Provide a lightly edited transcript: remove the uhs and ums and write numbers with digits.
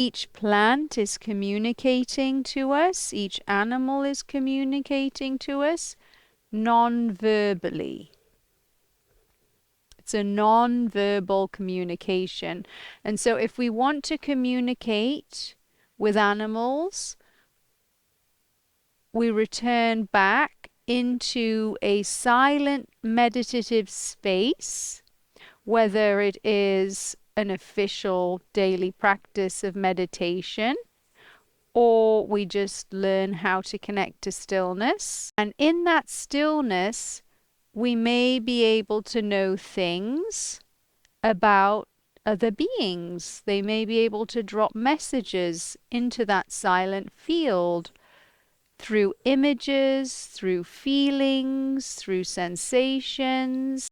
Each plant is communicating to us, each animal is communicating to us non-verbally. It's a non-verbal communication. And so if we want to communicate with animals, we return back into a silent meditative space, whether it is an official daily practice of meditation, or we just learn how to connect to stillness. And in that stillness, we may be able to know things about other beings. They may be able to drop messages into that silent field through images, through feelings, through sensations.